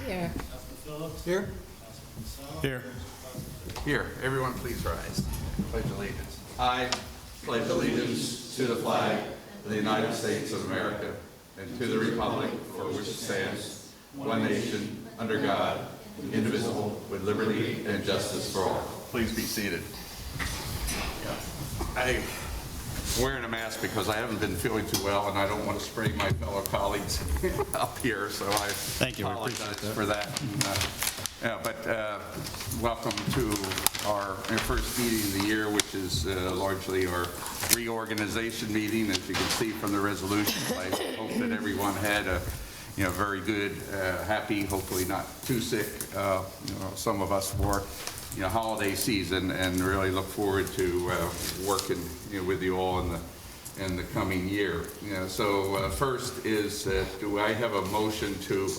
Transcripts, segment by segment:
Here. Here. Here. Here. Everyone please rise. Pledge allegiance. I pledge allegiance to the flag of the United States of America and to the republic for which it stands, one nation, under God, indivisible, with liberty and justice for all. Please be seated. I'm wearing a mask because I haven't been feeling too well and I don't want to spray my fellow colleagues up here, so I Thank you. We appreciate apologize that. for that. Welcome to our first meeting of the year, which is largely our reorganization meeting. As you can see from the resolution, I hope that everyone had a very good, happy, hopefully not too sick, some of us were, holiday season, and really look forward to working with you all in the coming year. So first is, do I have a motion to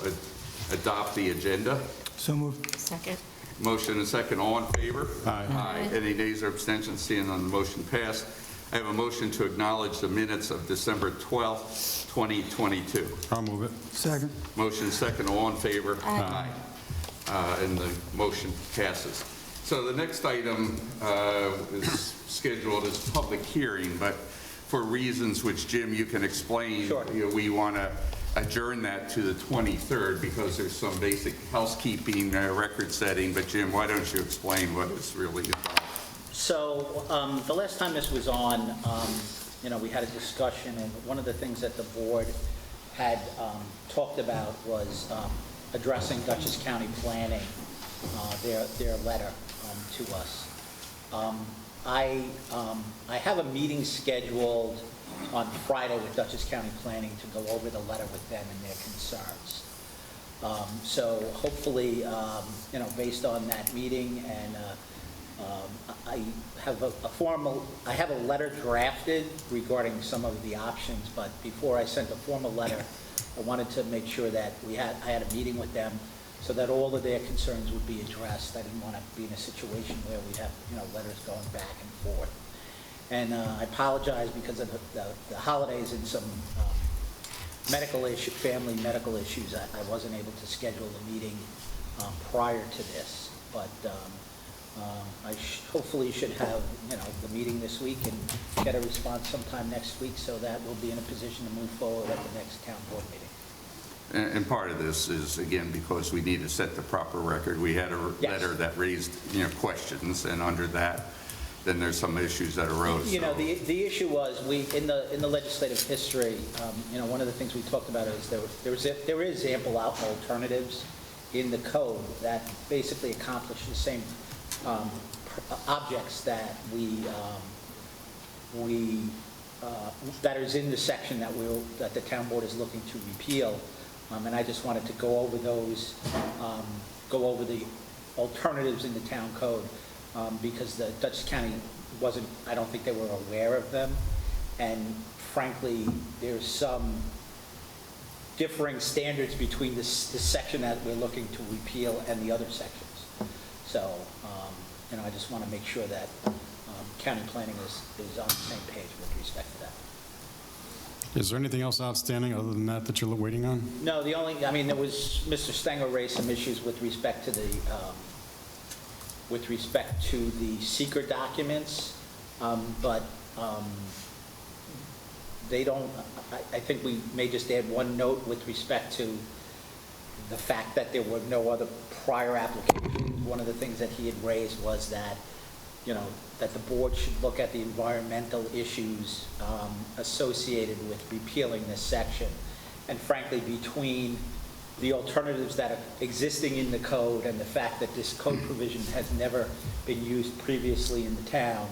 adopt the agenda? So moved. Second. Motion and second. All in favor? Aye. Aye. Any nays or abstentions? Seeing none, the motion passed. I have a motion to acknowledge the minutes of December 12th, 2022. I'll move it. Second. Motion second. All in favor? Aye. And the motion passes. So the next item is scheduled as public hearing, but for reasons which, Jim, you can explain, Sure. We want to adjourn that to the 23rd because there's some basic housekeeping, record setting. But Jim, why don't you explain what is really involved? So the last time this was on, we had a discussion, and one of the things that the board had talked about was addressing Dutchess County Planning, their letter to us. I have a meeting scheduled on Friday with Dutchess County Planning to go over the letter with them and their concerns. So hopefully, based on that meeting, and I have I have a letter drafted regarding some of the options, but before I sent a formal letter, I wanted to make sure that I had a meeting with them so that all of their concerns would be addressed. I didn't want to be in a situation where we'd have, letters going back and forth. And I apologize because of the holidays and some family medical issues. I wasn't able to schedule a meeting prior to this, but I hopefully should have, the meeting this week and get a response sometime next week so that we'll be in a position to move forward at the next town board meeting. And part of this is, again, because we need to set the proper record. We had a Yes. letter that raised, questions, and under that, then there's some issues that arose. So- The issue was, in the legislative history, one of the things we talked about is there is ample alternatives in the code that basically accomplish the same objects that that is in the section that the town board is looking to repeal. And I just wanted to go over those, go over the alternatives in the town code, because the Dutchess County I don't think they were aware of them. And frankly, there's some differing standards between this section that we're looking to repeal and the other sections. So, I just want to make sure that county planning is on the same page with respect to that. Is there anything else outstanding other than that you're waiting on? No, there was, Mr. Stenger raised some issues with respect to the secret documents, but they don't, I think we may just add one note with respect to the fact that there were no other prior applications. One of the things that he had raised was that, that the board should look at the environmental issues associated with repealing this section. And frankly, between the alternatives that are existing in the code and the fact that this code provision has never been used previously in the town,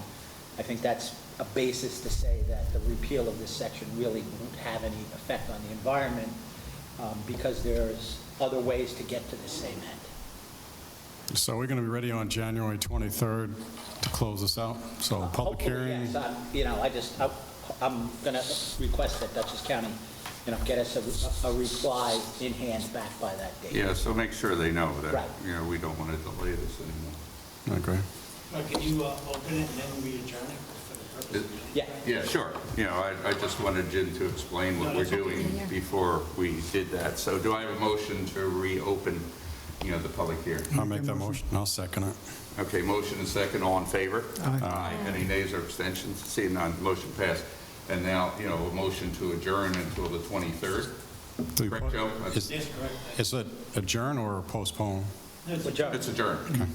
I think that's a basis to say that the repeal of this section really won't have any effect on the environment, because there's other ways to get to the same end. So we're going to be ready on January 23rd to close this out? So public Hopefully, hearing? yes. I'm going to request that Dutchess County, get us a reply in hand back by that date. Yeah, so make sure they know that, Right. we don't want to delay this anymore. Okay. Can you open it and then we adjourn it for the Yeah. Yeah, sure. You know, I just wanted Jim to explain what we're doing before we did that. So do I have a motion to reopen, you know, the public hearing? I'll make that motion. I'll second it. Okay, motion and second, all in favor? Aye. Any nays or abstentions? Seeing none, motion passed. And now, you know, a motion to adjourn until the 23rd. Correct, Joe? Is it adjourn or postpone? It's adjourned. Okay.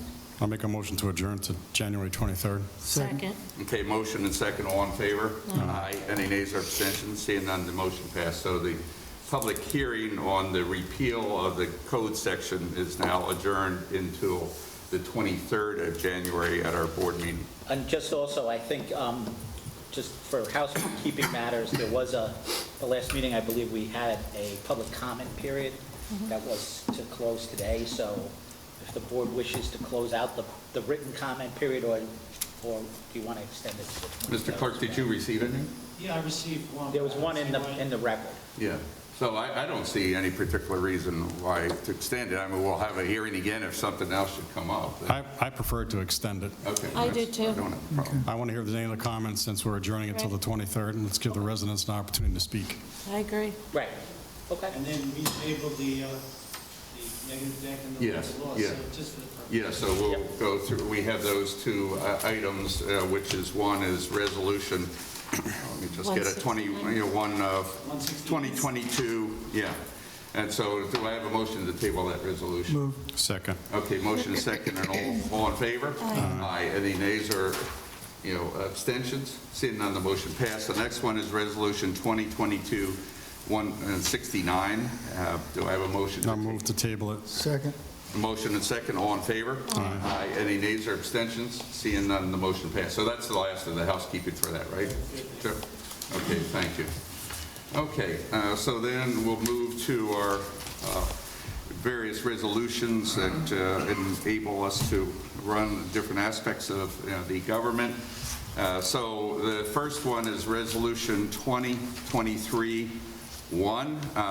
I'll make a motion to adjourn to January 23rd. Second. Okay, motion and second, all in favor? Aye. Any nays or abstentions? Seeing none, the motion passed. So the public hearing on the repeal of the code section is now adjourned until the 23rd of January at our board meeting. And just also, I think, just for housekeeping matters, there was the last meeting, I believe we had a public comment period that was to close today, so if the board wishes to close out the written comment period, or do you want to extend it to the 23rd? Mr. Clerk, did you receive anything? Yeah, I received one. There was one in the record. Yeah. So I don't see any particular reason why to extend it. I mean, we'll have a hearing again if something else should come up. I prefer to extend it. Okay. I do that's- too. I don't have a problem. I want to hear if there's any other comments since we're adjourning until the 23rd, and let's give the residents an opportunity to speak. I agree. Right. Okay. And then we tabled the negative deck and the Yes, law, yeah. so just for the purpose. Yeah, so we'll go through, we have those two items, which is, one is resolution, let me just get it, 2022, yeah. And so do I have a motion to table that resolution? Second. Okay, motion is second, and all in favor? Aye. Any nays or, you know, abstentions? Seeing none, the motion passed. The next one is resolution 2022-169. Do I have a motion? I'll move to table it. Second. Motion and second, all in favor? Aye. Any nays or abstentions? Seeing none, the motion passed. So that's the last of the housekeeping for that, right? Sure. Okay, thank you. Okay, so then we'll move to our various resolutions that enable us to run different aspects of the government. So the first one is Resolution 2023-1.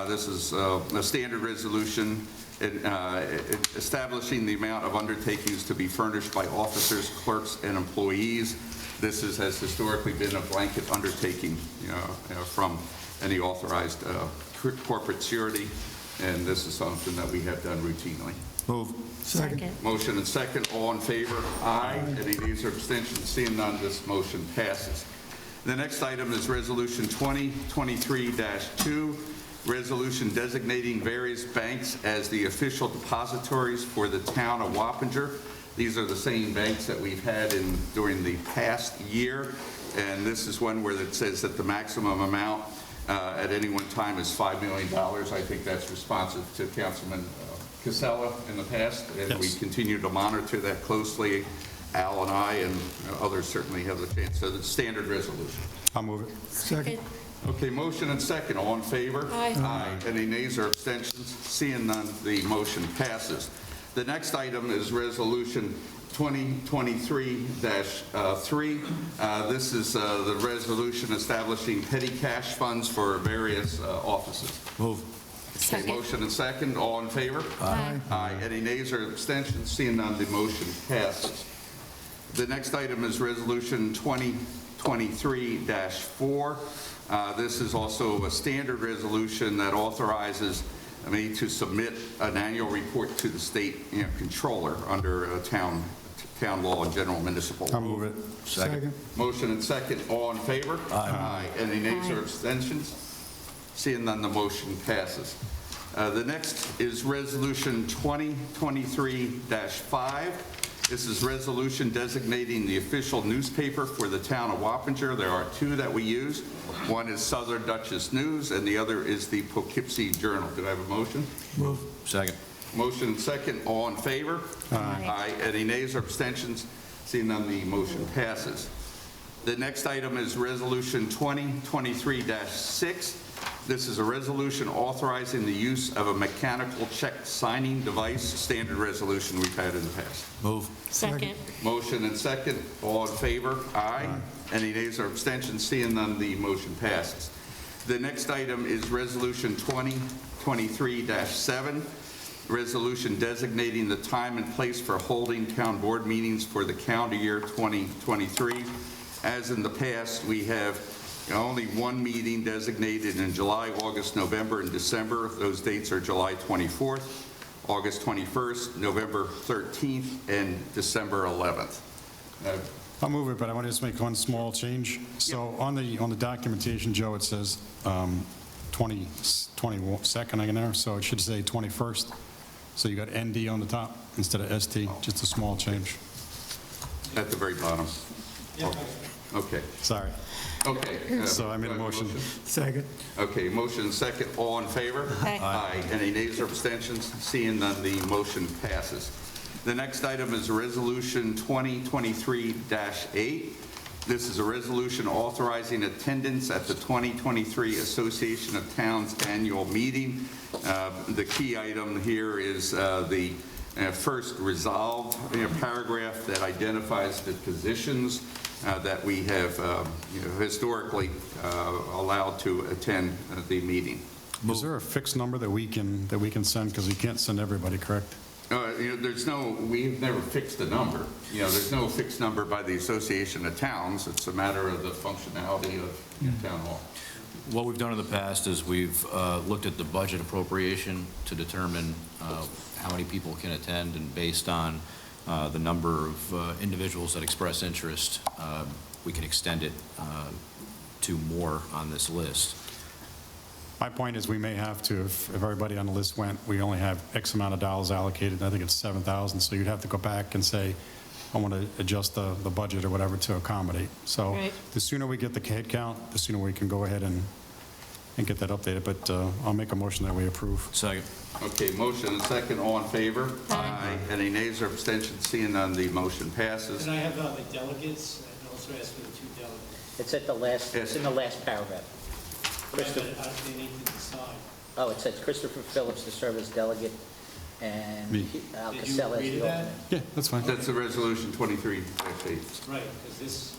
This is a standard resolution establishing the amount of undertakings to be furnished by officers, clerks, and employees. This has historically been a blanket undertaking, from any authorized corporate surety, and this is something that we have done routinely. Move. Second. Motion and second, all in favor? Aye. Any nays or abstentions? Seeing none, this motion passes. The next item is Resolution 2023-2, resolution designating various banks as the official depositories for the town of Wappinger. These are the same banks that we've had during the past year, and this is one where it says that the maximum amount at any one time is $5 million. I think that's responsive to Councilman Casella in the past, and we Yes. continue to monitor that closely. Al and I and others certainly have the chance. So the standard resolution. I'll move it. Second. Okay, motion and second. All in favor? Aye. Aye. Any nays or abstentions? Seeing none, the motion passes. The next item is Resolution 2023-3. This is the resolution establishing petty cash funds for various offices. Move. Okay, Second. motion and second. All in favor? Aye. Aye. Any nays or abstentions? Seeing none, the motion passes. The next item is Resolution 2023-4. This is also a standard resolution that authorizes me to submit an annual report to the state controller under town law and general municipal law. I'll move it. Second. Motion and second. All in favor? Aye. Any nays or abstentions? Seeing none, the motion passes. The next is Resolution 2023-5. This is resolution designating the official newspaper for the town of Wappinger. There are two that we use. One is Southern Dutchess News, and the other is the Poughkeepsie Journal. Do I have a motion? Move. Second. Motion and second. All in favor? Aye. Any nays or abstentions? Seeing none, the motion passes. The next item is Resolution 2023-6. This is a resolution authorizing the use of a mechanical check signing device, standard resolution we've had in the past. Move. Second. Motion and second. All in favor? Aye. Any nays or abstentions? Seeing none, the motion passes. The next item is Resolution 2023-7, resolution designating the time and place for holding town board meetings for the calendar year 2023. As in the past, we have only one meeting designated in July, August, November, and December. Those dates are July 24th, August 21st, November 13th, and December 11th. I'll move it, but I want to just make one small change. So on the documentation, Joe, it says 22nd, I know, so it should say 21st. So you got ND on the top instead of ST, just a small change. At the very bottom. Okay. Sorry. Okay. So I made a motion. Second. Okay, motion and second. All in favor? Aye. Any nays or abstentions? Seeing none, the motion passes. The next item is Resolution 2023-8. This is a resolution authorizing attendance at the 2023 Association of Towns Annual Meeting. The key item here is the first resolve paragraph that identifies the positions that we have historically allowed to attend the meeting. Is there a fixed number that we can send? Because we can't send everybody, correct? We've never fixed a number. There's no fixed number by the Association of Towns. It's a matter of the functionality of town hall. What we've done in the past is we've looked at the budget appropriation to determine how many people can attend, and based on the number of individuals that express interest, we can extend it to more on this list. My point is we may have to, if everybody on the list went, we only have X amount of dollars allocated. I think it's 7,000, so you'd have to go back and say, I want to adjust the budget or whatever to accommodate. So Right. the sooner we get the head count, the sooner we can go ahead and get that updated. But I'll make a motion that we approve. Second. Okay, motion and second. All in favor? Aye. Any nays or abstentions? Seeing none, the motion passes. Can I have the delegates, and also ask for the 2 delegates? It's at the last, it's in the last paragraph. Yeah, but they need to decide. Oh, it says Christopher Phillips to serve as delegate and Me. Al Did you Casella as agree to the that? alternate. Yeah, that's fine. That's the resolution 23-8. Right, because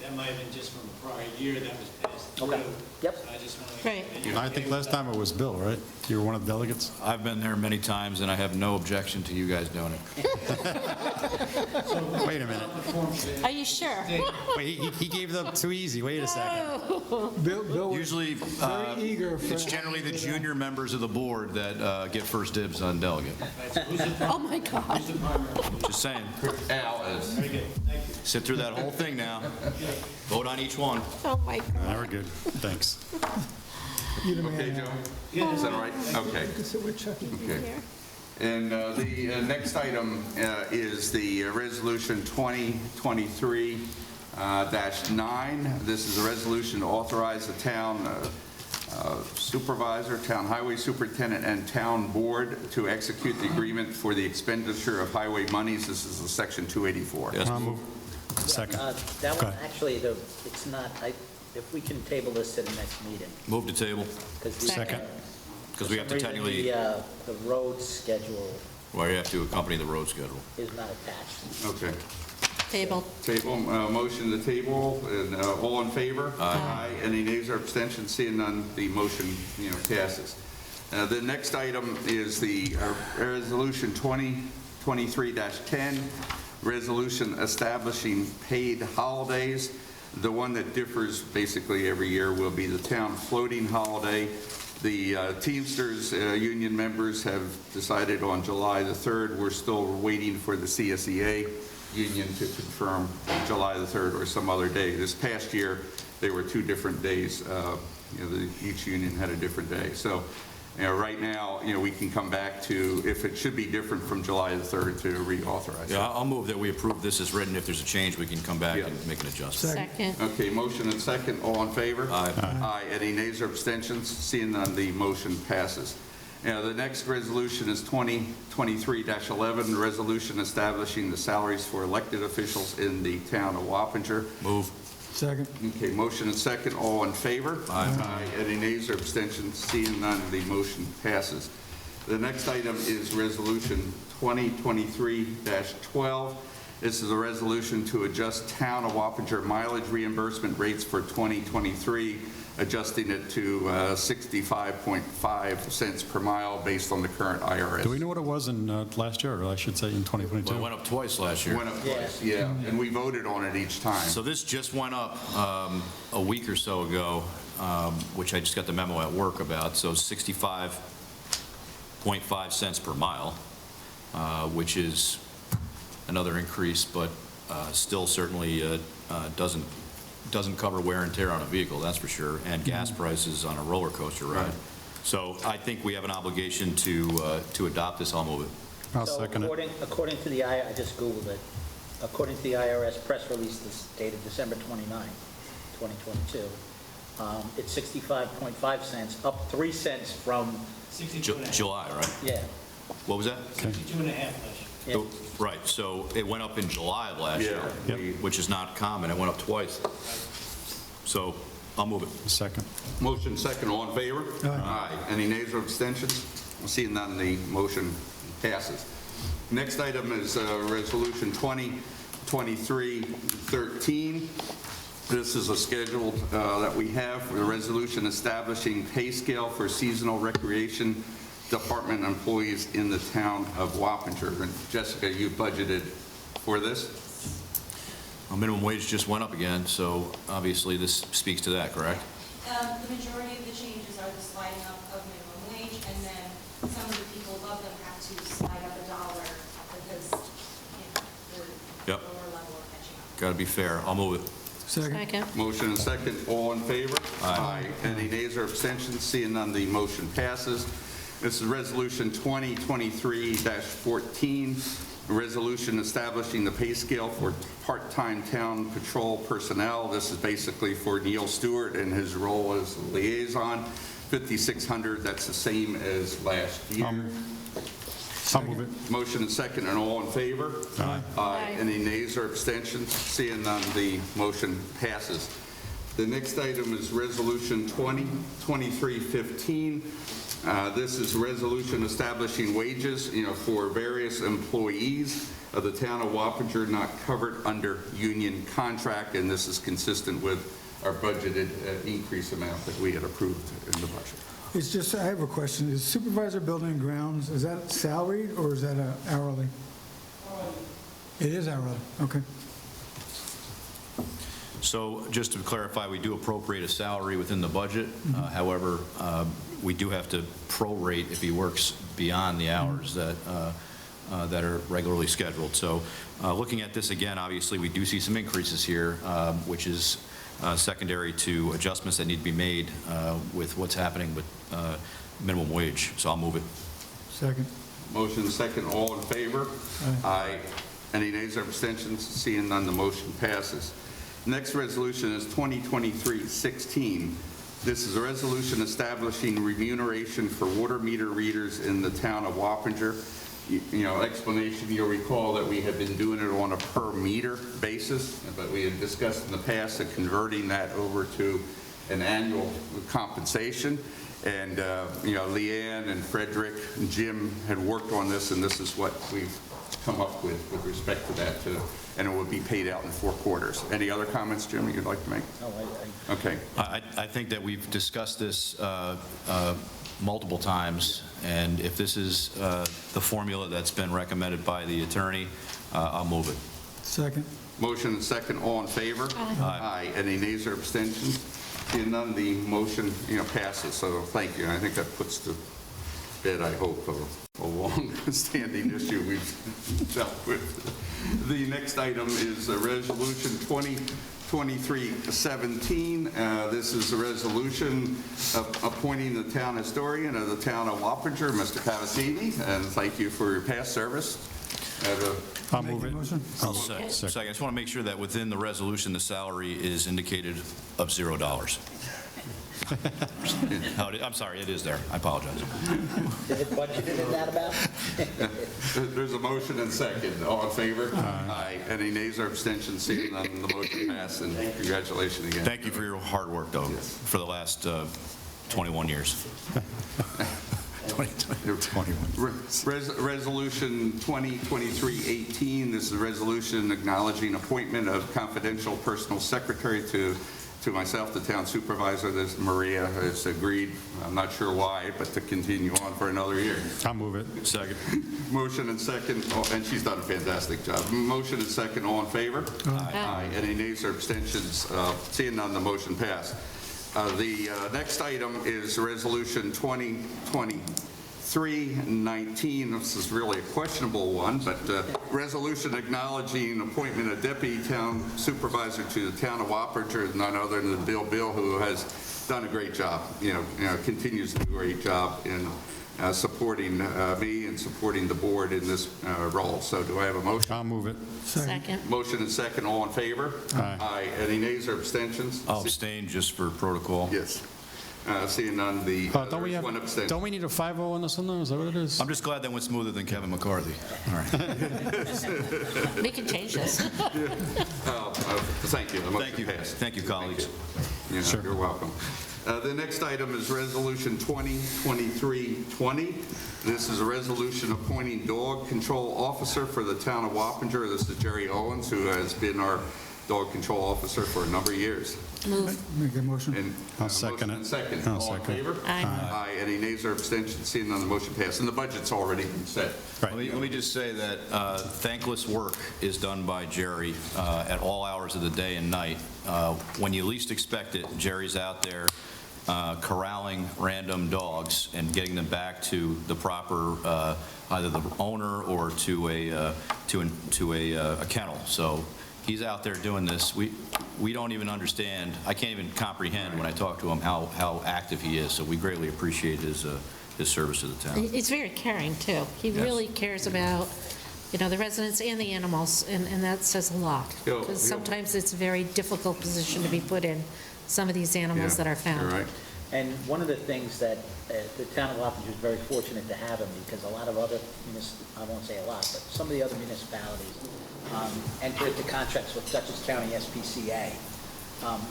that might have been just from a prior year that was passed through. Okay. Yep. So I just want to make Right. sure that you're I think last time it was Bill, right? You were one of the delegates? I've been there many times, and I have no objection to you guys doing it. Wait a minute. Are you sure? Wait, he gave it up too easy. Wait a second. Bill was Usually, very eager for... it's generally the junior members of the board that get first dibs on delegate. Oh, my God. Just saying. Al is. Very good, thank you. Sit through that whole thing now. Vote on each one. Oh, my God. Very good. Thanks. Okay, Joe? Is that all right? Okay. Okay. And the next item is the resolution 2023-9. This is a resolution to authorize the town supervisor, town highway superintendent, and town board to execute the agreement for the expenditure of highway monies. This is the section 284. Yes, I'll move. Second. That one, Okay. actually, it's not, if we can table this to the next meeting. Move to table, Because Second. because we have to technically, The road schedule well, you have to accompany the road schedule. is not attached. Okay. Table. Table, motion to table, and all in favor? Aye. Any nays or abstentions? Seeing none, the motion, passes. The next item is the resolution 2023-10, resolution establishing paid holidays. The one that differs basically every year will be the town floating holiday. The Teamsters union members have decided on July the 3rd. We're still waiting for the CSEA union to confirm July the 3rd or some other day. This past year, they were 2 different days. Each union had a different day. So right now, we can come back to, if it should be different from July the 3rd, to reauthorize it. Yeah, I'll move that we approve this as written. If there's a change, we can come back Yeah. and make an adjustment. Second. Okay, motion and second, all in favor? Aye. Aye. Any nays or abstentions? Seeing none, the motion passes. The next resolution is 2023-11, resolution establishing the salaries for elected officials in the town of Wappinger. Move. Second. Okay, motion and second, all in favor? Aye. Any nays or abstentions? Seeing none, the motion passes. The next item is Resolution 2023-12. This is a resolution to adjust town of Wappinger mileage reimbursement rates for 2023. adjusting it to 65.5 cents per mile based on the current IRS. Do we know what it was in last year, or I should say in 2022? Well, it went up twice last year. Went up twice, yeah, and we voted on it each time. So this just went up a week or so ago, which I just got the memo at work about, so 65.5 cents per mile, which is another increase, but still certainly doesn't cover wear and tear on a vehicle, that's for sure, and gas prices on a roller coaster ride. So I think we have an obligation to adopt this. I'll move it. I'll So second it. according to the, I just Googled it, according to the IRS press release this dated December 29, 2022, it's 65.5 cents, up 3 cents from, 62 and a half. July, right? yeah. What was that? 62 and a half last year. Yeah. Right, so it went up in July of last year, Yeah, we- which is not common. It went up twice. So I'll move it. Second. Motion second, all in favor? Aye. Any nays or abstentions? Seeing none, the motion passes. Next item is Resolution 2023-13. This is a schedule that we have for the resolution establishing pay scale for seasonal recreation department employees in the town of Wappinger. And Jessica, you budgeted for this? Well, minimum wage just went up again, so obviously this speaks to that, correct? The majority of the changes are the sliding up of minimum wage, and then some of the people above them have to slide up $1 because, the Yep. lower level of catching up. Got to be fair. I'll move it. Second. Second. Motion and second, all in favor? Aye. Any nays or abstentions? Seeing none, the motion passes. This is Resolution 2023-14, a resolution establishing the pay scale for part-time town patrol personnel. This is basically for Neil Stewart and his role as liaison, $5,600. That's the same as last year. I'll move it. Motion and second, and all in favor? Aye. Aye. Any nays or abstentions? Seeing none, the motion passes. The next item is Resolution 2023-15. This is a resolution establishing wages, for various employees of the town of Wappinger not covered under union contract, and this is consistent with our budgeted increase amount that we had approved in the budget. It's just, I have a question. Is supervisor building and grounds, is that salaried or is that hourly? It is hourly, okay. So just to clarify, we do appropriate a salary within the budget. However, we do have to prorate if he works beyond the hours that are regularly scheduled. So looking at this again, obviously, we do see some increases here, which is secondary to adjustments that need to be made with what's happening with minimum wage. So I'll move it. Second. Motion second, all in favor? Aye. Any nays or abstentions? Seeing none, the motion passes. Next resolution is 2023-16. This is a resolution establishing remuneration for water meter readers in the town of Wappinger. Explanation, you'll recall that we have been doing it on a per meter basis, but we had discussed in the past that converting that over to an annual compensation. And, Leanne and Frederick and Jim had worked on this, and this is what we've come up with respect to that, and it would be paid out in 4 quarters. Any other comments, Jim, you'd like to make? No, Okay. I think that we've discussed this multiple times, and if this is the formula that's been recommended by the attorney, I'll move it. Second. Motion and second, all in favor? Aye. Any nays or abstentions? Seeing none, the motion, passes, so thank you. I think that puts to bed, I hope, a long-standing issue we've dealt with. The next item is Resolution 2023-17. This is a resolution appointing the town historian of the town of Wappinger, Mr. Cavasini, and thank you for your past service. I'll move it. Motion? Second. I just want to make sure that within the resolution, the salary is indicated of $0. I'm sorry, it is there. I apologize. Is it budgeted in that amount? There's a motion and second. All in favor? Aye. Any nays or abstentions? Seeing none, the motion passed, and congratulations again. Thank you for your hard work, though, for the last 21 years. 21. Resolution 2023-18. This is a resolution acknowledging appointment of confidential personal secretary to to myself, the town supervisor, this Maria has agreed, I'm not sure why, but to continue on for another year. I'll move it. Second. Motion and second, and she's done a fantastic job. Motion and second, all in favor? Aye. Any nays or abstentions? Seeing none, the motion passed. The next item is Resolution 2023-19. This is really a questionable one, but resolution acknowledging appointment of deputy town supervisor to the town of Wappinger, none other than Bill, who has done a great job, continues to do a great job in supporting me and supporting the board in this role. So do I have a motion? I'll move it. Second. Motion and second, all in favor? Aye. Any nays or abstentions? I'll abstain just for protocol. Yes. Seeing none, there's one abstention. Don't we need a 5-0 on this one, though? Is that what it is? I'm just glad that went smoother than Kevin McCarthy. All right. We can change this. Thank you. The motion Thank you. passed. Thank you, colleagues. Yeah, You're welcome. The next item is Resolution 2023-20. This is a resolution appointing dog control officer for the town of Wappinger. This is Jerry Owens, who has been our dog control officer for a number of years. Move. Make a motion. And I'll second motion and it. second. I'll All in second. favor? Aye. Aye. Any nays or abstentions? Seeing none, the motion passed. And the budget's already been set. Right. Let me just say that thankless work is done by Jerry at all hours of the day and night. When you least expect it, Jerry's out there corralling random dogs and getting them back to the proper, either the owner or to a kennel. So he's out there doing this. We don't even understand, I can't even comprehend when I talk to him how active he is. So we greatly appreciate his service to the town. He's very caring, too. He Yes. really cares about, the residents and the animals, and that says a lot. Yo, Because yo. sometimes it's a very difficult position to be put in, some of these animals that are found. You're right. And one of the things that the town of Wappinger is very fortunate to have him, because a lot of other, I won't say a lot, but some of the other municipalities enter into contracts with Dutchess County SPCA,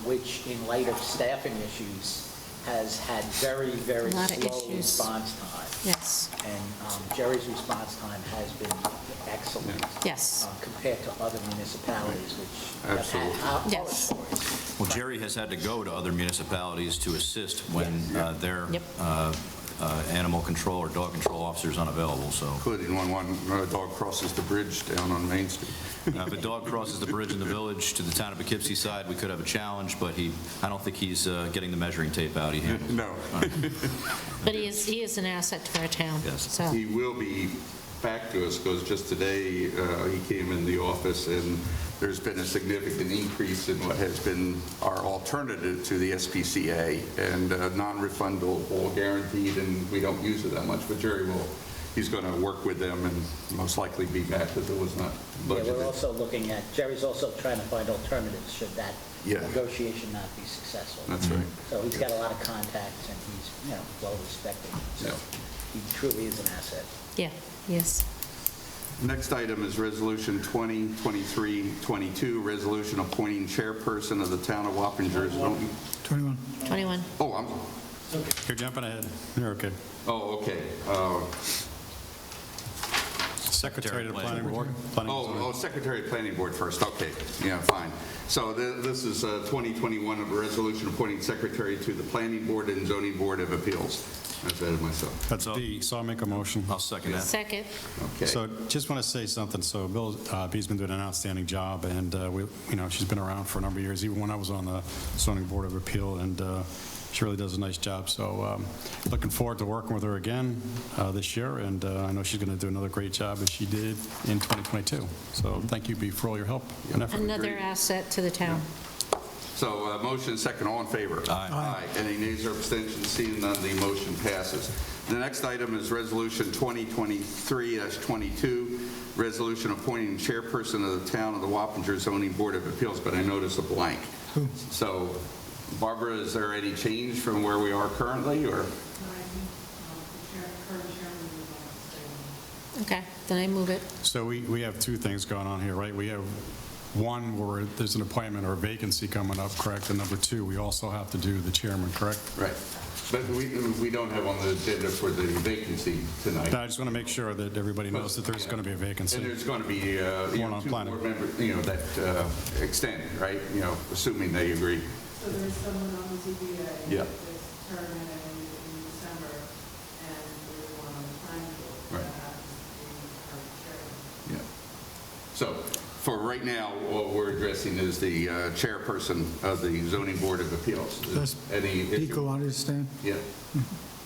which in light of staffing issues has had very, very A lot of slow issues. response time. Yes, And Jerry's response time has been excellent yes. compared to other municipalities which have Absolutely. had horror Yes. stories. Well, Jerry has had to go to other municipalities to assist when their Yep. animal control or dog control officer is unavailable, so. Including when one dog crosses the bridge down on Main Street. If a dog crosses the bridge in the village to the town of Poughkeepsie side, we could have a challenge, but I don't think he's getting the measuring tape out. He handles it. No. But he is an asset to our town. Yes. So, He will be back to us, because just today, he came in the office, and there's been a significant increase in what has been our alternative to the SPCA, and non-refundable, all guaranteed, and we don't use it that much, but Jerry he's going to work with them and most likely be back, because it was not Yeah, we're budgeted. also looking at, Jerry's also trying to find alternatives should that Yeah. negotiation not be successful. That's right. So he's got a lot of contacts and he's, well respected. So Yeah. he truly is an asset. yeah, yes. Next item is Resolution 2023-22, resolution appointing chairperson of the town of Wappinger zoning. 21. 21. Oh, You're jumping ahead. You're okay. okay. Secretary of the Planning Board. Planning and Zoning. Secretary of Planning Board first, okay, yeah, fine. So this is 2021 of a resolution appointing secretary to the Planning Board and Zoning Board of Appeals. I said it myself. That's B, so I'll make a motion. I'll second that. Second. Okay. So just want to say something. So Bill B's been doing an outstanding job, and she's been around for a number of years, even when I was on the Zoning Board of Appeal, and she really does a nice job. So looking forward to working with her again this year, and I know she's going to do another great job as she did in 2022. So thank you, B, for all your help and effort. Another asset to the town. So motion second, all in favor? Aye. Any nays or abstentions? Seeing none, the motion passes. The next item is Resolution 2023-22, resolution appointing chairperson of the town of the Wappinger Zoning Board of Appeals, but I notice a blank. So Barbara, is there any change from where we are currently, or? Okay, then I move it. So we have two things going on here, right? We have one where there's an appointment or a vacancy coming up, correct? And number two, we also have to do the chairman, correct? Right. But we don't have on the agenda for the vacancy tonight. No, I just want to make sure that everybody knows that there's going to be a And vacancy. there's going to be, One on two planning. board members, that extend, right? Assuming they agree. So there's someone on the ZBA. Yeah. That's terminated in December, and there's one on the planning board. Right. That happens to be our chair. Yeah. So for right now, what we're addressing is the chairperson of the zoning board of appeals. Does Any issue? Pico understand? Yeah.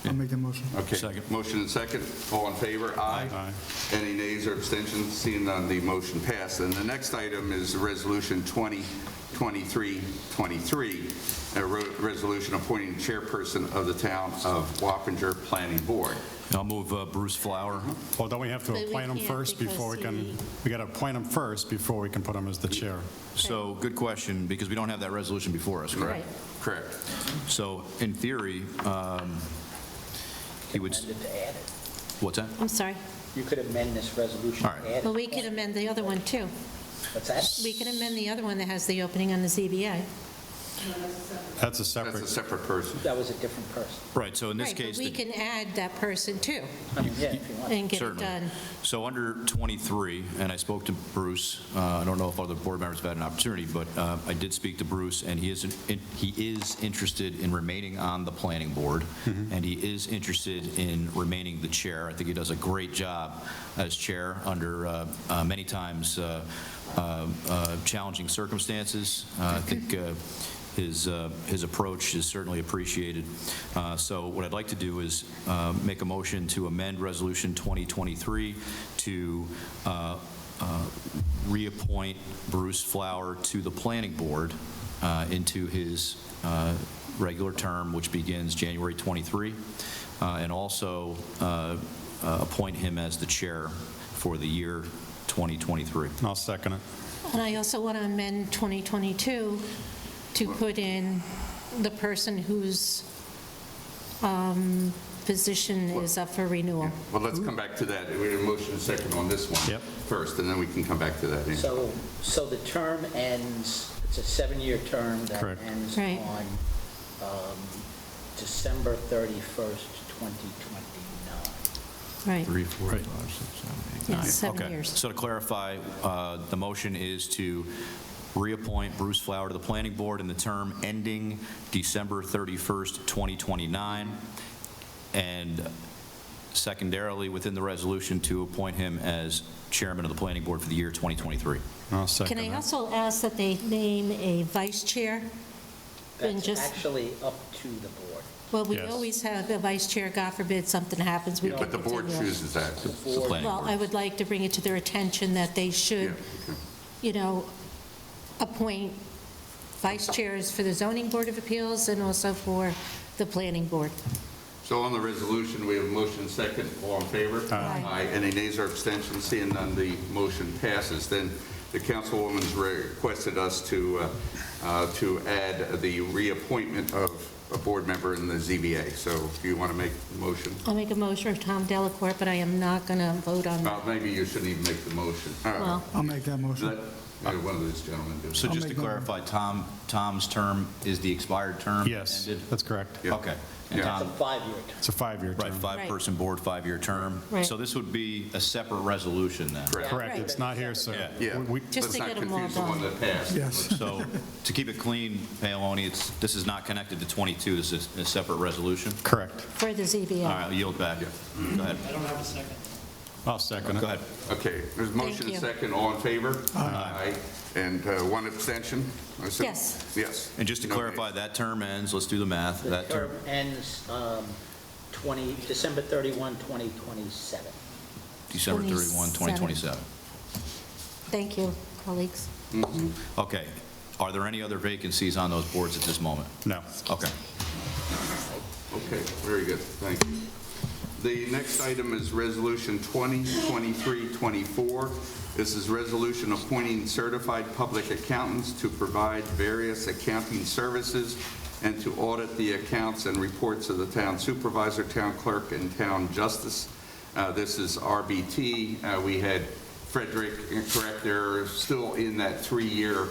I'll make the motion. Okay. Second. Motion and second. All in favor? Aye. Aye. Any nays or abstentions? Seeing none, the motion passed. And the next item is Resolution 2023-23, a resolution appointing chairperson of the Town of Wappinger Planning Board. I'll move Bruce Flower. Well, don't we have to But we appoint him can't first before we because can, we got to appoint him first before we can put him as the chair. So, good question, because we don't have that resolution before us, correct? Right. Correct. So, in theory, he would, Amended to add it. what's that? I'm sorry. You could amend this resolution All right. to add Well, it. we could amend the other one, too. What's that? We can amend the other one that has the opening on the ZBA. That's a That's a separate, separate person. That was a different person. Right, so in this Right, but case, we can add that person, too, I mean, yeah, if you want. and get it certainly. done. So under 23, and I spoke to Bruce, I don't know if other board members have had an opportunity, but I did speak to Bruce, and he is interested in remaining on the planning board, and he is interested in remaining the chair. I think he does a great job as chair under many times challenging circumstances. I think his approach is certainly appreciated. So what I'd like to do is make a motion to amend Resolution 2023 to reappoint Bruce Flower to the Planning Board into his regular term, which begins January 23, and also appoint him as the chair for the year 2023. I'll second it. And I also want to amend 2022 to put in the person whose position is up for renewal. Well, let's come back to that. We have a motion and second on this one Yep. first, and then we can come back to that. So the term ends, it's a 7-year term that Correct. ends Right. on December 31st, 2029. Right, 3, 4, 5, 6, 7, 8, 9. yes, 7 Okay. years. So to clarify, the motion is to reappoint Bruce Flower to the Planning Board in the term ending December 31st, 2029, and secondarily, within the resolution, to appoint him as chairman of the Planning Board for the year 2023. I'll second Can I that. also ask that they name a vice chair? And That's just- actually up to the board. Well, we Yes. always have a vice chair, God forbid something happens, we Yeah, can but the board continue it. chooses that. The Planning Well, Board. I would like to bring it to their attention that they Yeah, should, okay. you know, appoint vice chairs for the zoning board of appeals and also for the planning board. So on the resolution, we have a motion second. All in favor? Aye. Any nays or abstentions? Seeing none, the motion passes. Then the councilwoman's requested us to add the reappointment of a board member in the ZBA. So do you want to make the motion? I'll make a motion for Tom Delacorte, but I am not going to vote on that. Maybe you shouldn't even make the motion. Well, I'll make that motion. Let one of those gentlemen do it. So I'll just to make that clarify, Tom's term is the expired term? Yes, ended? that's correct. Yeah. Okay. And Yeah. It's a Tom, 5-year term. It's a 5-year right, term. 5-person board, 5-year term. Right. So this would be a separate resolution then? Correct. Correct, it's not here, so. Yeah. Yeah. Just Let's to not get 'em all confuse the one done. that passed. Yes. So to keep it clean, Paoloni, this is not connected to 22, this is a separate resolution? Correct. for the ZBA. All right, I'll yield back. Yeah. Go ahead. I don't have a second. I'll second it. Go ahead. Okay, there's a motion and you. second. All in favor? Aye. And one abstention? I assume? Yes. Yes. And just to No clarify, nays. that term ends, let's do the math, The that term, term ends December 31, 2027. December 31, 2027. Thank you, colleagues. Okay. Are there any other vacancies on those boards at this moment? No. Okay. Okay, very good, thank you. The next item is Resolution 2023-24. This is resolution appointing certified public accountants to provide various accounting services and to audit the accounts and reports of the town supervisor, town clerk, and town justice. This is RBT. We had Frederick, correct, they're still in that 3-year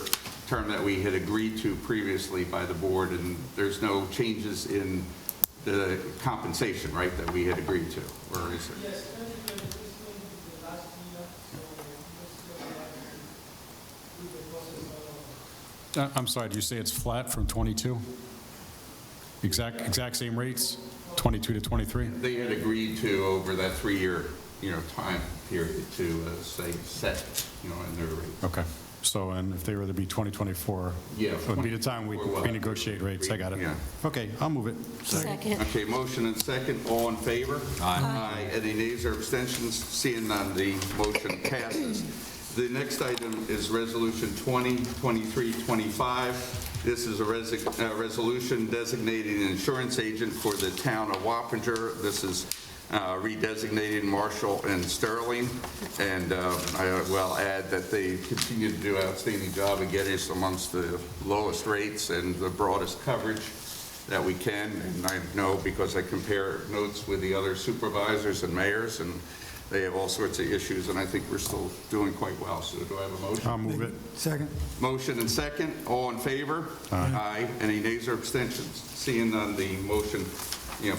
term that we had agreed to previously by the board, and there's no changes in the compensation, right, that we had agreed to, or is there? Yes, 2023 is going to be the last year, so we're still with the process I'm sorry, do you say it's flat from 22? Exact same rates, 22 to 23? They had agreed to, over that 3-year, time period, to say, set, in their rates. Okay. So, and if they were to be 2024, Yeah, it would be the time we 24 will. renegotiate rates. I got it. Yeah. Okay, I'll move it. Second. Okay, motion and second, all in favor? Aye. Any nays or abstentions? Seeing none, the motion passes. The next item is Resolution 2023-25. This is a resolution designating an insurance agent for the town of Wappinger. This is redesignating Marshall and Sterling, and I will add that they continue to do an outstanding job in getting us amongst the lowest rates and the broadest coverage that we can, and I know because I compare notes with the other supervisors and mayors, and they have all sorts of issues, and I think we're still doing quite well. So do I have a motion? I'll move it. Second. Motion and second, all in favor? Aye. Any nays or abstentions? Seeing none, the motion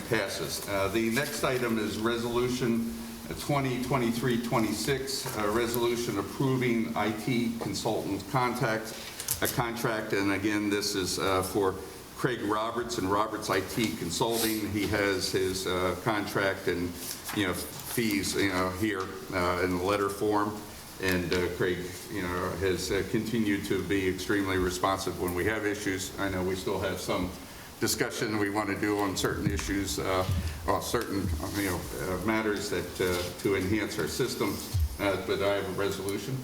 passes. The next item is Resolution 2023-26, a resolution approving IT consultant contract, and again, this is for Craig Roberts and Roberts IT Consulting. He has his contract and, fees, here in the letter form. And Craig, has continued to be extremely responsive when we have issues. I know we still have some discussion we want to do on certain issues, or certain, matters that to enhance our system. But I have a resolution.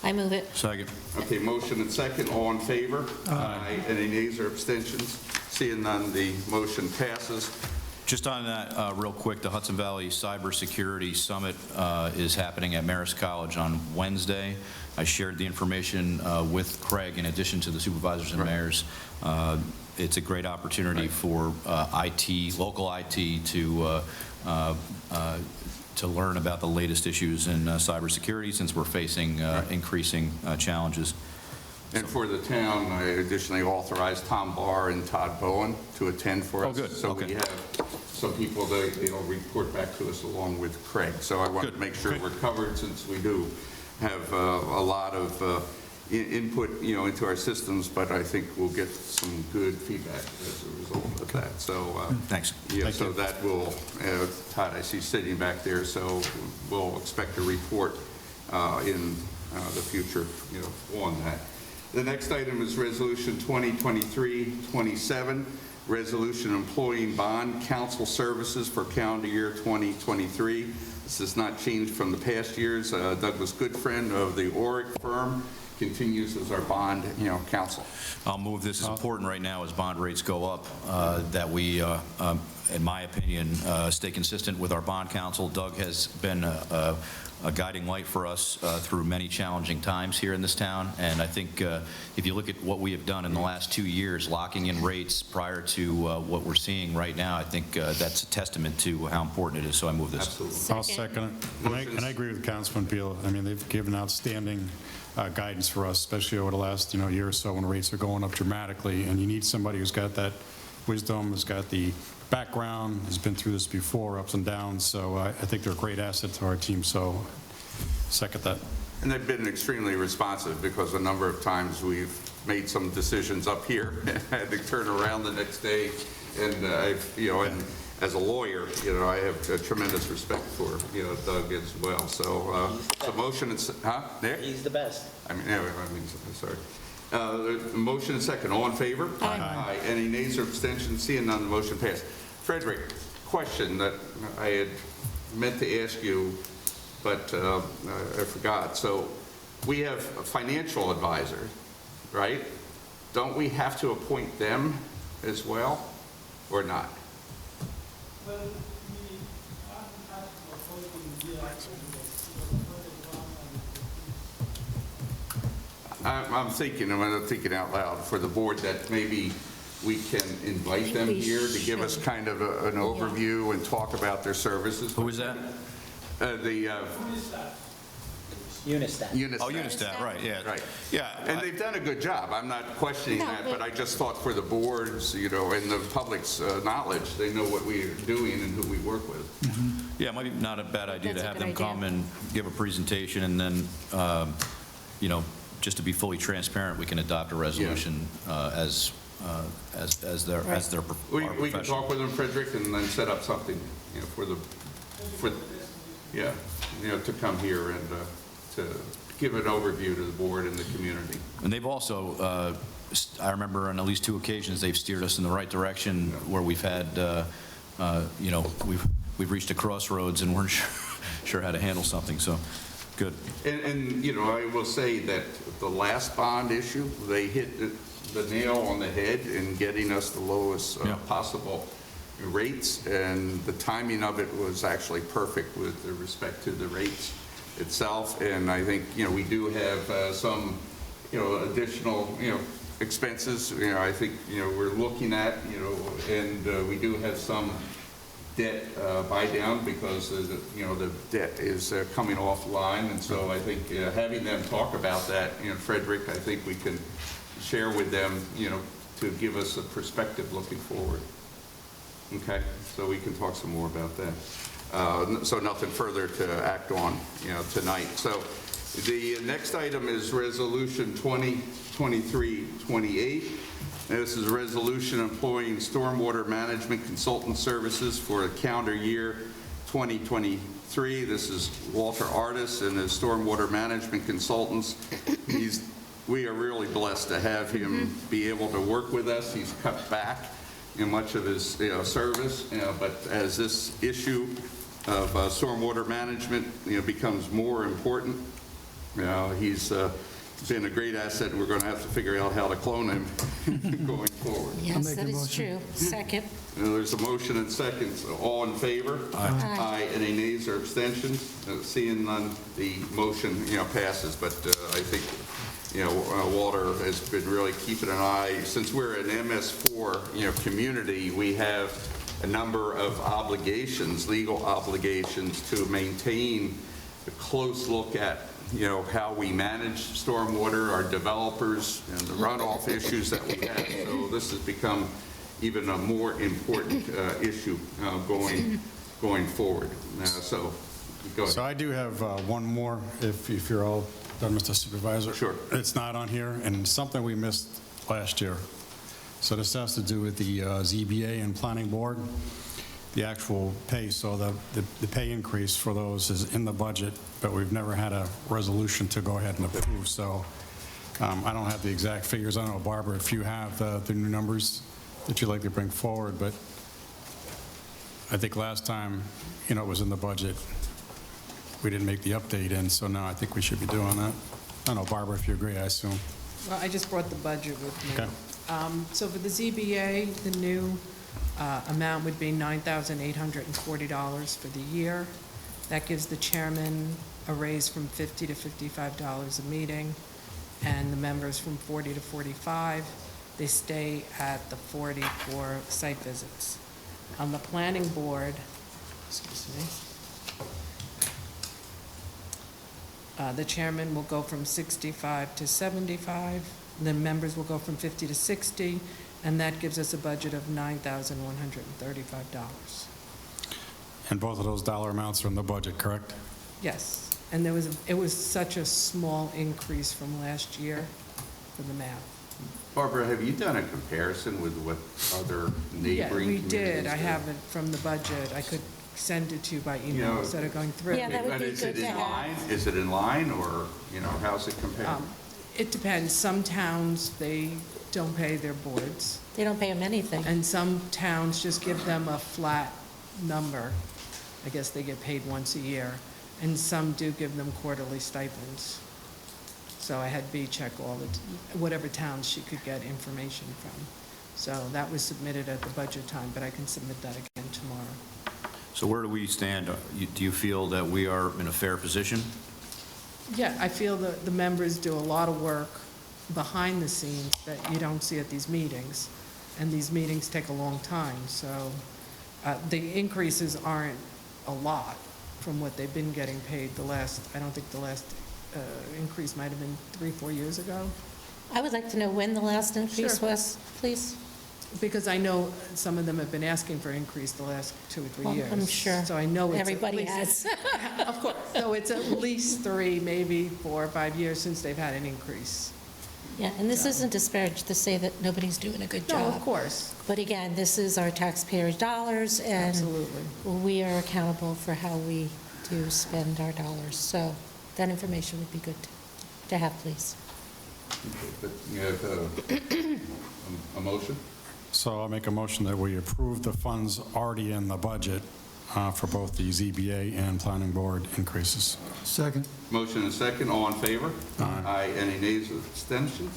I move it. Second. Okay, motion and second. All in favor? Aye. Any nays or abstentions? Seeing none, the motion passes. Just on that, real quick, the Hudson Valley Cybersecurity Summit is happening at Marist College on Wednesday. I shared the information with Craig in addition to the supervisors and mayors. It's a great opportunity for IT, local IT, to learn about the latest issues in cybersecurity, since we're facing increasing challenges. And for the town, I additionally authorized Tom Barr and Todd Bowen to attend for us. Oh, good. So Okay. we have some people, they'll report back to us along with Craig. So I wanted to Good. make sure Good. we're covered, since we do have a lot of input, into our systems, but I think we'll get some good feedback as a result of that. So, Thanks. yeah, Thank so you. that will, Todd, I see sitting back there, so we'll expect a report in the future, on that. The next item is Resolution 2023-27, resolution employing bond counsel services for calendar year 2023. This has not changed from the past years. Douglas Goodfriend of the Oric firm continues as our bond, counsel. I'll move this. It's important right now as bond rates go up that we, in my opinion, stay consistent with our bond counsel. Doug has been a guiding light for us through many challenging times here in this town, and I think if you look at what we have done in the last 2 years, locking in rates prior to what we're seeing right now, I think that's a testament to how important it is, so I move this. Absolutely. I'll second it. And I agree with Councilman Beal. I mean, they've given outstanding guidance for us, especially over the last, year or so when rates are going up dramatically, and you need somebody who's got that wisdom, has got the background, has been through this before, ups and downs, so I think they're a great asset to our team, so second that. And they've been extremely responsive, because a number of times we've made some decisions up here and had to turn around the next day. And I've, and as a lawyer, I have a tremendous respect for, Doug as well. So, the motion is, There? He's the best. Sorry. The motion and second. All in favor? Aye. Any nays or abstentions? Seeing none, the motion passed. Frederick, question that I had meant to ask you, but I forgot. So we have a financial advisor, right? Don't we have to appoint them as well, or not? Well, we have appointing I'm thinking out loud for the board that maybe we can invite them We here to give us should. kind of an overview and talk about their services. Who is that? The Unistat. Unistat. Oh, Unistat, right, yeah. Right. Yeah. And they've done a good job. I'm not questioning No, that, but- but I just thought for the boards, and the public's knowledge, they know what we're doing and who we work with. Yeah, it might be not a bad idea to That's a have good them idea. come and give a presentation, and then, just to be fully transparent, we can adopt a resolution as their We can professional. talk with them, Frederick, and then set up something, to come here and to give an overview to the board and the community. And they've also, I remember on at least 2 occasions, they've steered us in the right direction where we've had, we've reached a crossroads and weren't sure how to handle something, so, good. And I will say that the last bond issue, they hit the nail on the head in getting us the lowest possible rates, and the timing of it was actually perfect with respect to the rates itself. And I think, we do have some, additional, expenses, I think, we're looking at, and we do have some debt buy down because the debt is coming offline. And so I think having them talk about that, Frederick, I think we can share with them, to give us a perspective looking forward. Okay, so we can talk some more about that. So nothing further to act on, tonight. So the next item is Resolution 2023-28. This is a resolution employing stormwater management consultant services for the calendar year 2023. This is Walter Artis and his stormwater management consultants. We are really blessed to have him be able to work with us. He's cut back in much of his service, but as this issue of stormwater management becomes more important, he's been a great asset, and we're going to have to figure out how to clone him going forward. Yes, make that a is motion. true. Second. There's a motion and second. So all in favor? Aye. Any nays or abstentions? Seeing none, the motion passes. But I think Walter has been really keeping an eye. Since we're an MS4 community, we have a number of obligations, legal obligations, to maintain a close look at how we manage stormwater, our developers, and the runoff issues that we have. So this has become even a more important issue going forward. So go ahead. So I do have one more, if you're all done, Mr. Supervisor. Sure. It's not on here, and something we missed last year. So this has to do with the ZBA and Planning Board, the actual pay. So the pay increase for those is in the budget, but we've never had a resolution to go ahead and approve. So I don't have the exact figures. I don't know, Barbara, if you have the new numbers that you'd like to bring forward, but I think last time, it was in the budget. We didn't make the update in, so now I think we should be doing that. I don't know, Barbara, if you agree, I assume. Well, I just brought the budget with me. Okay. So for the ZBA, the new amount would be $9,840 for the year. That gives the chairman a raise from $50 to $55 a meeting, and the members from 40 to 45. They stay at the 40 for site visits. On the planning board, the chairman will go from 65 to 75. The members will go from 50 to 60, and that gives us a budget of $9,135. And both of those dollar amounts are in the budget, correct? Yes, and it was such a small increase from last year for the math. Barbara, have you done a comparison with what other neighboring Yeah, we communities did. I do? have it from the budget. I could send it to you by email instead of going through. Yeah, that would But be is it good to in have. line? Is it in line, or, how's it compared? It depends. Some towns, they don't pay their boards, They don't pay them anything. and some towns just give them a flat number. I guess they get paid once a year, and some do give them quarterly stipends. So I had B check whatever towns she could get information from. So that was submitted at the budget time, but I can submit that again tomorrow. So where do we stand? Do you feel that we are in a fair position? Yeah, I feel that the members do a lot of work behind the scenes that you don't see at these meetings, and these meetings take a long time, so the increases aren't a lot from what they've been getting paid I don't think the last increase might have been 3-4 years ago. I would like to know when the last increase Sure. was, please. Because I know some of them have been asking for increase the last 2 or 3 Well, years. I'm sure So I know it's at everybody least- has. Of course. So it's at least 3, maybe 4 or 5 years since they've had an increase. Yeah, and this isn't disparaged to say that nobody's doing a good No, job. of course, But again, this is our taxpayers' dollars, and absolutely. we are accountable for how we do spend our dollars. So that information would be good to have, please. But you have a motion? So I'll make a motion that we approve the funds already in the budget for both the ZBA and planning board increases. Second. Motion and second, all in favor? Aye. Any nays or abstentions?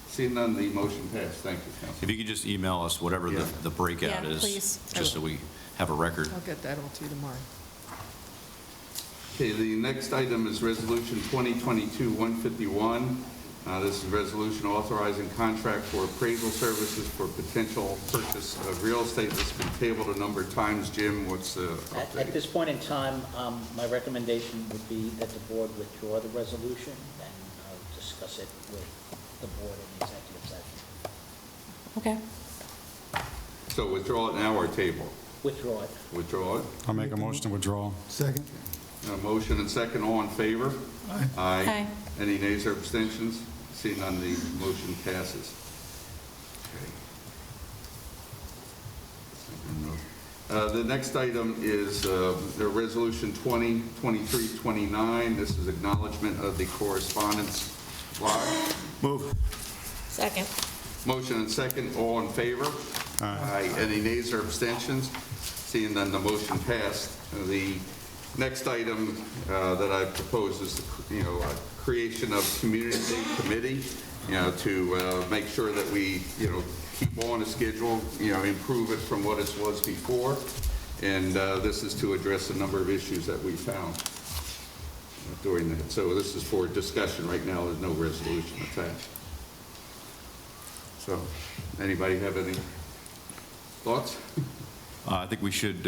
Seeing none, the motion passed. Thank you, Council. If you could just email us whatever Yeah. the breakout Yeah, is. please. Just so we have a record. I'll get that all to you tomorrow. Okay, the next item is Resolution 2022-151. This is a resolution authorizing contract for appraisal services for potential purchase of real estate. This has been tabled a number of times. Jim, what's the At update? this point in time, my recommendation would be that the board withdraw the resolution and discuss it with the board in executive session. Okay. So withdraw it now or table? Withdraw it. Withdraw it. I'll make a motion to withdraw. Second. Motion and second, all in favor? Aye. Aye. Any nays or abstentions? Seeing none, the motion passes. Okay. The next item is the Resolution 2023-29. This is acknowledgement of the correspondence block. Move. Second. Motion and second, all in favor? Aye. Any nays or abstentions? Seeing none, the motion passed. The next item that I propose is the, creation of community day committee, to make sure that we, keep on a schedule, improve it from what it was before. And this is to address a number of issues that we found during that. So this is for discussion right now. There's no resolution attached. So, anybody have any thoughts? I think we should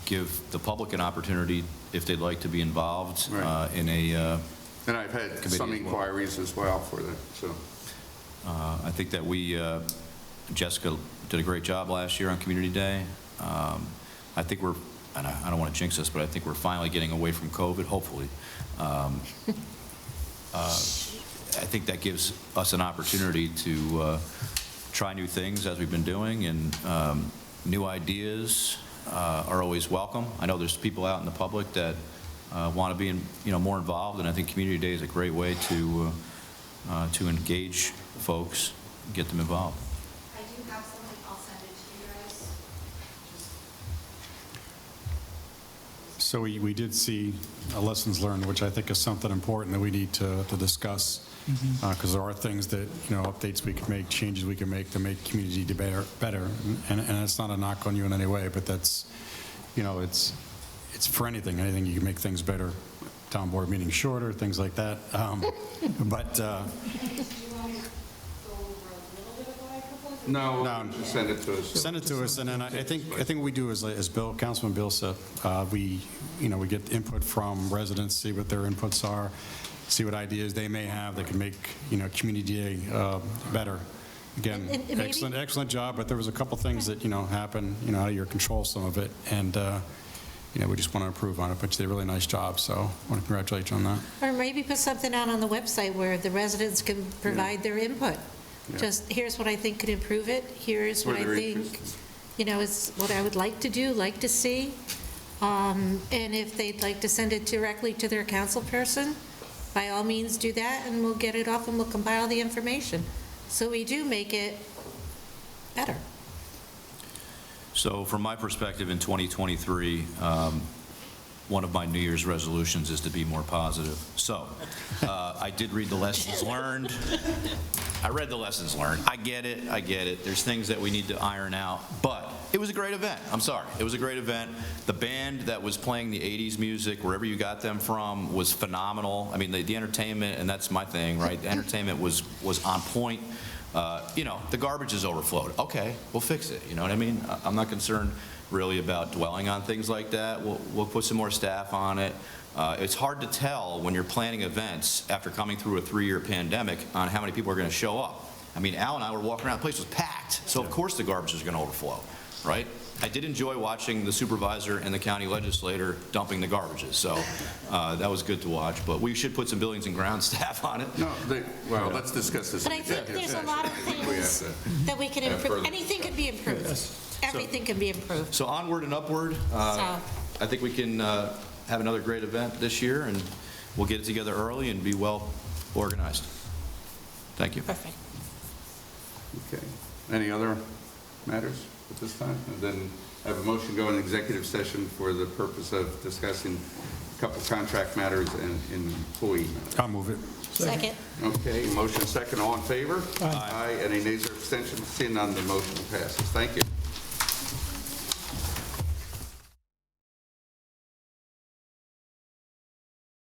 give the public an opportunity, if they'd like to be involved Right. in a, And I've had Committee some as well. inquiries as well for that, so. I think that Jessica did a great job last year on Community Day. I think we're, and I don't want to jinx this, but I think we're finally getting away from COVID, hopefully. I think that gives us an opportunity to try new things as we've been doing, and new ideas are always welcome. I know there's people out in the public that want to be more involved, and I think Community Day is a great way to engage folks, get them involved. I do have something, I'll send it to you guys. So we did see lessons learned, which I think is something important that we need to discuss, because there are things that, updates we can make, changes we can make to make community better. And it's not a knock on you in any way, but that's, it's for anything you can make things better. Town board meetings shorter, things like that. But, Do you want me to go over a little bit of what I proposed? No, No. just send it to us. send it to us, and then I think what we do is, as Councilman Bill said, we get input from residents, see what their inputs are, see what ideas they may have that can make, Community Day better. Again, And maybe- excellent job, but there was a couple things that, happened, out of your control, some of it, and, we just want to improve on it, but you did a really nice job, so I want to congratulate you on that. Or maybe put something out on the website where the residents can provide their input. Yeah. Just, here's what I think could improve it, here's what Where I they're think, interested. is what I would like to do, like to see. And if they'd like to send it directly to their council person, by all means do that, and we'll get it off and we'll compile the information. So we do make it better. So from my perspective in 2023, one of my New Year's resolutions is to be more positive. So I did read the lessons learned. I read the lessons learned. I get it. There's things that we need to iron out, but it was a great event. I'm sorry. It was a great event. The band that was playing the 80s music, wherever you got them from, was phenomenal. I mean, the entertainment, and that's my thing, right? The entertainment was on point. The garbage is overflowed. Okay, we'll fix it. You know what I mean? I'm not concerned really about dwelling on things like that. We'll put some more staff on it. It's hard to tell when you're planning events after coming through a 3-year pandemic on how many people are going to show up. I mean, Al and I were walking around, the place was packed, so of course the garbage is going to overflow, right? I did enjoy watching the supervisor and the county legislator dumping the garbages, so that was good to watch, but we should put some buildings and ground staff on it. No, well, let's discuss this. But I think there's a lot of things that we can improve. Anything can be improved. Everything can be improved. So onward and upward, I think we can have another great event this year, and we'll get it together early and be well organized. Thank you. Perfect. Okay. Any other matters at this time? And then I have a motion to go in executive session for the purpose of discussing a couple contract matters and employee matters. I'll move it. Second. Okay, motion second, all in favor? Aye. Any nays or abstentions? Seeing none, the motion passes. Thank you.